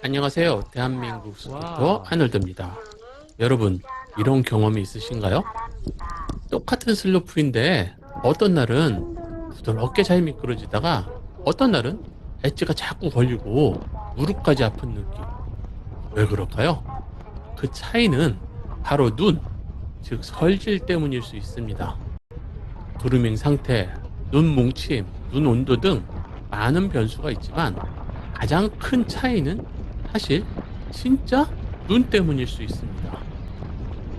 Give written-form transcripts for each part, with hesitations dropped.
안녕하세요. 대한민국 스쿠터 하늘드입니다. 여러분, 이런 경험이 있으신가요? 똑같은 슬로프인데 어떤 날은 부드럽게 잘 미끄러지다가 어떤 날은 엣지가 자꾸 걸리고 무릎까지 아픈 느낌. 왜 그럴까요? 그 차이는 바로 눈, 즉 설질 때문일 수 있습니다. 그루밍 상태, 눈 뭉침, 눈 온도 등 많은 변수가 있지만 가장 큰 차이는 사실 진짜 눈 때문일 수 있습니다.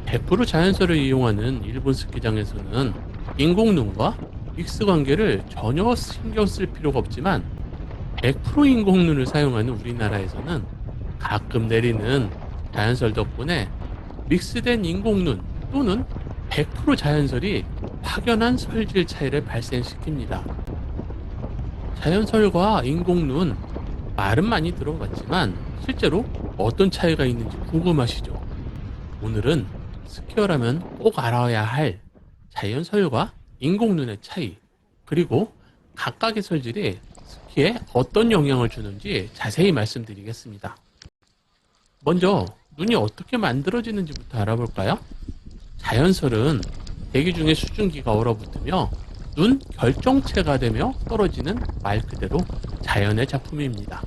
100% 자연설을 이용하는 일본 스키장에서는 인공눈과 믹스 관계를 전혀 신경 쓸 필요가 없지만 100% 인공눈을 사용하는 우리나라에서는 가끔 내리는 자연설 덕분에 믹스된 인공눈 또는 100% 자연설이 확연한 설질 차이를 발생시킵니다. 자연설과 인공눈, 말은 많이 들어봤지만 실제로 어떤 차이가 있는지 궁금하시죠? 오늘은 스키어라면 꼭 알아야 할 자연설과 인공눈의 차이, 그리고 각각의 설질이 스키에 어떤 영향을 주는지 자세히 말씀드리겠습니다. 먼저 눈이 어떻게 만들어지는지부터 알아볼까요? 자연설은 대기 중에 수증기가 얼어붙으며 눈 결정체가 되며 떨어지는 말 그대로 자연의 작품입니다.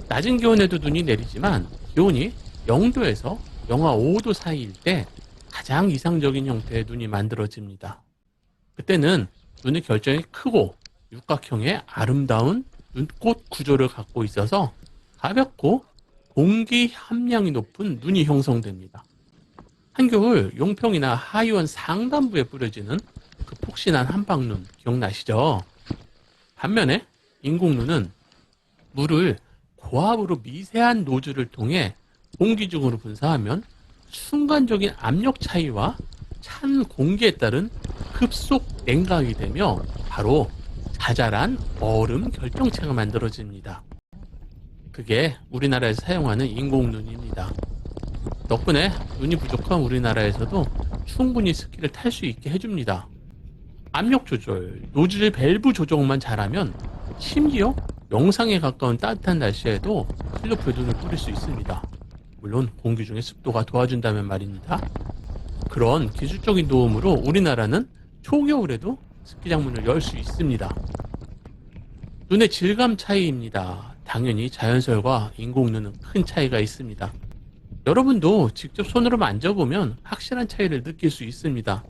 낮은 기온에도 눈이 내리지만 기온이 0도에서 영하 5도 사이일 때 가장 이상적인 형태의 눈이 만들어집니다. 그때는 눈의 결정이 크고 육각형의 아름다운 눈꽃 구조를 갖고 있어서 가볍고 공기 함량이 높은 눈이 형성됩니다. 한겨울 용평이나 하이원 상단부에 뿌려지는 그 폭신한 한방눈 기억나시죠? 반면에 인공눈은 물을 고압으로 미세한 노즐을 통해 공기 중으로 분사하면 순간적인 압력 차이와 찬 공기에 따른 급속 냉각이 되며 바로 자잘한 얼음 결정체가 만들어집니다. 그게 우리나라에서 사용하는 인공눈입니다. 덕분에 눈이 부족한 우리나라에서도 충분히 스키를 탈 수 있게 해줍니다. 압력 조절, 노즐 밸브 조정만 잘하면 심지어 영상에 가까운 따뜻한 날씨에도 슬로프에 눈을 뿌릴 수 있습니다. 물론 공기 중에 습도가 도와준다면 말입니다. 그런 기술적인 도움으로 우리나라는 초겨울에도 스키장 문을 열 수 있습니다. 눈의 질감 차이입니다. 당연히 자연설과 인공눈은 큰 차이가 있습니다. 여러분도 직접 손으로 만져보면 확실한 차이를 느낄 수 있습니다.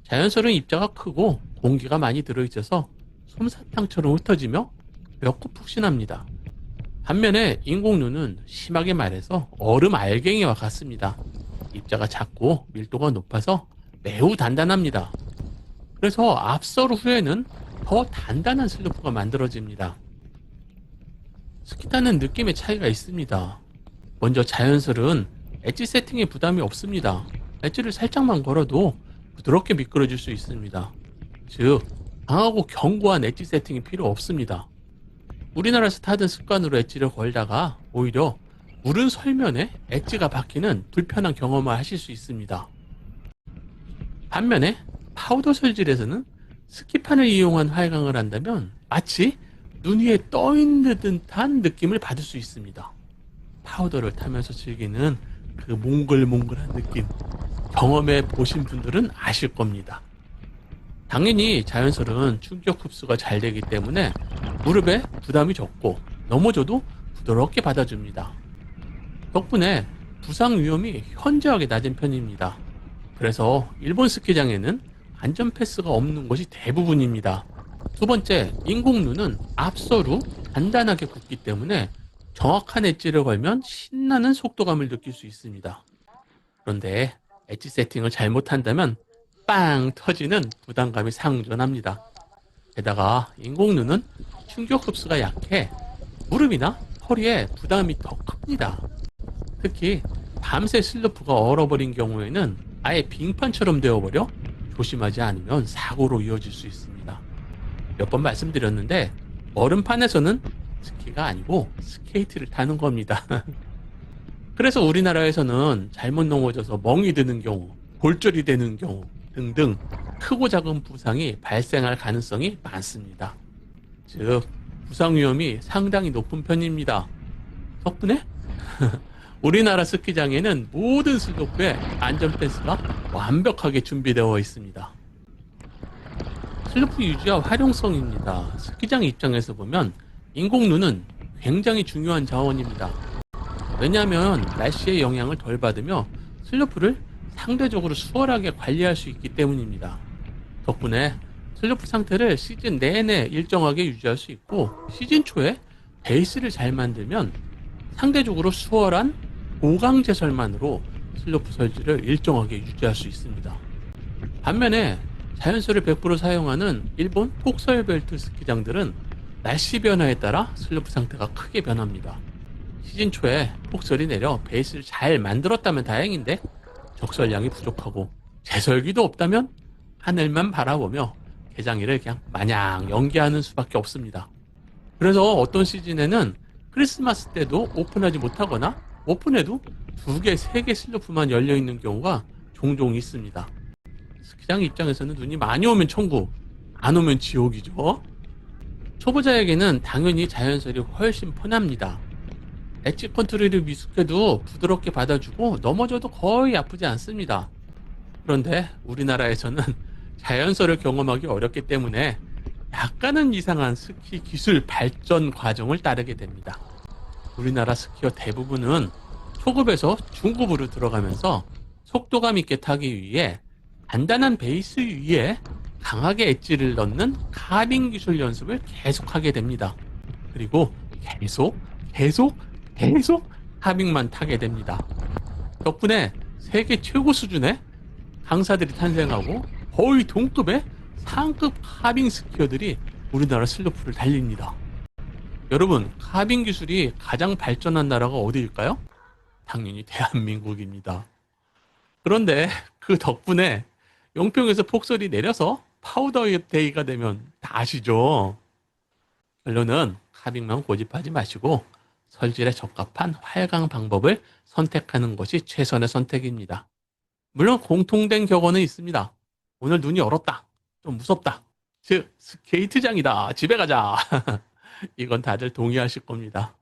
자연설은 입자가 크고 공기가 많이 들어있어서 솜사탕처럼 흩어지며 맵고 푹신합니다. 반면에 인공눈은 심하게 말해서 얼음 알갱이와 같습니다. 입자가 작고 밀도가 높아서 매우 단단합니다. 그래서 앞설 후에는 더 단단한 슬로프가 만들어집니다. 스키 타는 느낌의 차이가 있습니다. 먼저 자연설은 엣지 세팅에 부담이 없습니다. 엣지를 살짝만 걸어도 부드럽게 미끄러질 수 있습니다. 즉, 강하고 견고한 엣지 세팅이 필요 없습니다. 우리나라에서 타던 습관으로 엣지를 걸다가 오히려 무른 설면에 엣지가 박히는 불편한 경험을 하실 수 있습니다. 반면에 파우더 설질에서는 스키판을 이용한 활강을 한다면 마치 눈 위에 떠 있는 듯한 느낌을 받을 수 있습니다. 파우더를 타면서 즐기는 그 몽글몽글한 느낌, 경험해 보신 분들은 아실 겁니다. 당연히 자연설은 충격 흡수가 잘 되기 때문에 무릎에 부담이 적고 넘어져도 부드럽게 받아줍니다. 덕분에 부상 위험이 현저하게 낮은 편입니다. 그래서 일본 스키장에는 안전 패스가 없는 것이 대부분입니다. 두 번째, 인공눈은 앞서로 단단하게 굳기 때문에 정확한 엣지를 걸면 신나는 속도감을 느낄 수 있습니다. 그런데 엣지 세팅을 잘못한다면 빵 터지는 부담감이 상존합니다. 게다가 인공눈은 충격 흡수가 약해 무릎이나 허리에 부담이 더 큽니다. 특히 밤새 슬로프가 얼어버린 경우에는 아예 빙판처럼 되어버려 조심하지 않으면 사고로 이어질 수 있습니다. 몇 번 말씀드렸는데 얼음판에서는 스키가 아니고 스케이트를 타는 겁니다. 그래서 우리나라에서는 잘못 넘어져서 멍이 드는 경우, 골절이 되는 경우 등등 크고 작은 부상이 발생할 가능성이 많습니다. 즉, 부상 위험이 상당히 높은 편입니다. 덕분에 우리나라 스키장에는 모든 슬로프에 안전펜스가 완벽하게 준비되어 있습니다. 슬로프 유지와 활용성입니다. 스키장 입장에서 보면 인공눈은 굉장히 중요한 자원입니다. 왜냐하면 날씨의 영향을 덜 받으며 슬로프를 상대적으로 수월하게 관리할 수 있기 때문입니다. 덕분에 슬로프 상태를 시즌 내내 일정하게 유지할 수 있고, 시즌 초에 베이스를 잘 만들면 상대적으로 수월한 고강제설만으로 슬로프 설지를 일정하게 유지할 수 있습니다. 반면에 자연설을 100% 사용하는 일본 폭설벨트 스키장들은 날씨 변화에 따라 슬로프 상태가 크게 변합니다. 시즌 초에 폭설이 내려 베이스를 잘 만들었다면 다행인데, 적설량이 부족하고 제설기도 없다면 하늘만 바라보며 개장일을 그냥 마냥 연기하는 수밖에 없습니다. 그래서 어떤 시즌에는 크리스마스 때도 오픈하지 못하거나 오픈해도 2개, 3개 슬로프만 열려있는 경우가 종종 있습니다. 스키장 입장에서는 눈이 많이 오면 천국, 안 오면 지옥이죠. 초보자에게는 당연히 자연설이 훨씬 편합니다. 엣지 컨트롤이 미숙해도 부드럽게 받아주고 넘어져도 거의 아프지 않습니다. 그런데 우리나라에서는 자연설을 경험하기 어렵기 때문에 약간은 이상한 스키 기술 발전 과정을 따르게 됩니다. 우리나라 스키어 대부분은 초급에서 중급으로 들어가면서 속도감 있게 타기 위해 간단한 베이스 위에 강하게 엣지를 넣는 카빙 기술 연습을 계속하게 됩니다. 그리고 계속 카빙만 타게 됩니다. 덕분에 세계 최고 수준의 강사들이 탄생하고 거의 동급의 상급 카빙 스키어들이 우리나라 슬로프를 달립니다. 여러분, 카빙 기술이 가장 발전한 나라가 어디일까요? 당연히 대한민국입니다. 그런데 그 덕분에 용평에서 폭설이 내려서 파우더 데이가 되면 다 아시죠? 결론은 카빙만 고집하지 마시고 설질에 적합한 활강 방법을 선택하는 것이 최선의 선택입니다. 물론 공통된 격언은 있습니다. 오늘 눈이 얼었다. 좀 무섭다. 즉, 스케이트장이다. 집에 가자. 이건 다들 동의하실 겁니다.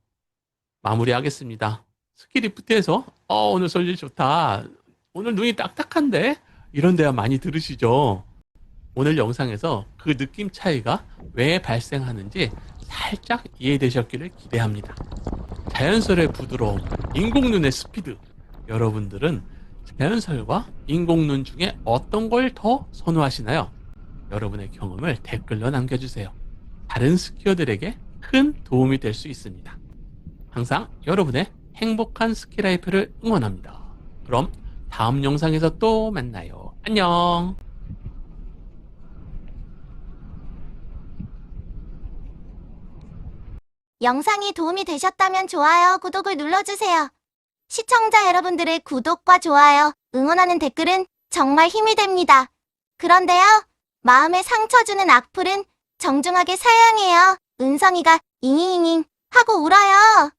마무리하겠습니다. 스키리프트에서 오늘 설질 좋다. 오늘 눈이 딱딱한데? 이런 대화 많이 들으시죠? 오늘 영상에서 그 느낌 차이가 왜 발생하는지 살짝 이해되셨기를 기대합니다. 자연설의 부드러움, 인공눈의 스피드. 여러분들은 자연설과 인공눈 중에 어떤 걸 더 선호하시나요? 여러분의 경험을 댓글로 남겨주세요. 다른 스키어들에게 큰 도움이 될 수 있습니다. 항상 여러분의 행복한 스키라이프를 응원합니다. 그럼 다음 영상에서 또 만나요. 안녕! 영상이 도움이 되셨다면 좋아요, 구독을 눌러주세요. 시청자 여러분들의 구독과 좋아요, 응원하는 댓글은 정말 힘이 됩니다. 그런데요, 마음에 상처 주는 악플은 정중하게 사양해요. 은성이가 잉잉잉잉 하고 울어요.